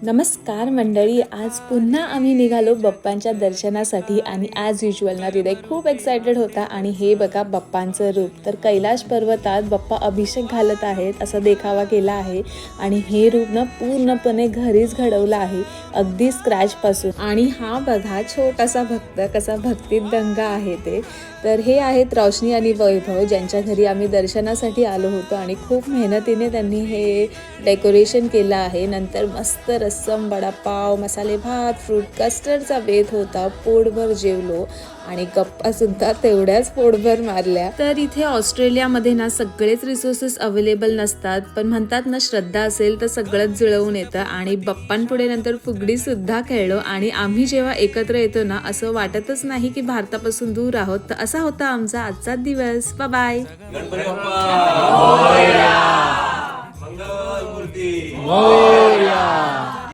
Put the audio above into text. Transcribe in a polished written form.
नमस्कार मंडळी, आज पुन्हा आम्ही निघालो बाप्पांच्या दर्शनासाठी आणि ॲज युजल ना हृदय खूप एक्सायटेड होता. आणि हे बघा बाप्पांचं रूप. तर कैलाश पर्वतात बाप्पा अभिषेक घालत आहेत असा देखावा केला आहे आणि हे रूप ना पूर्णपणे घरीच घडवलं आहे, अगदी स्क्रॅचपासून. आणि हा बघा छोटासा भक्त कसा भक्तीत दंगा आहे ते. तर हे आहेत रोशनी आणि वैभव, ज्यांच्या घरी आम्ही दर्शनासाठी आलो होतो आणि खूप मेहनतीने त्यांनी हे डेकोरेशन केलं आहे. नंतर मस्त रस्सम, वडापाव, मसाले भात, फ्रूट कस्टर्डचा बेत होता. पोटभर जेवलो आणि गप्पासुद्धा तेवढ्याच पोटभर मारल्या. तर इथे ऑस्ट्रेलियामध्ये ना सगळेच रिसोर्सेस अवेलेबल नसतात, पण म्हणतात ना श्रद्धा असेल तर सगळंच जुळवून येतं. आणि बाप्पांपुढे नंतर फुगडीसुद्धा खेळलो आणि आम्ही जेव्हा एकत्र येतो ना असं वाटतच नाही की भारतापासून दूर आहोत. तर असा होता आमचा आजचा दिवस. Bye bye. गणपती बाप्पा मोरया. मंगल मूर्ती मोरया.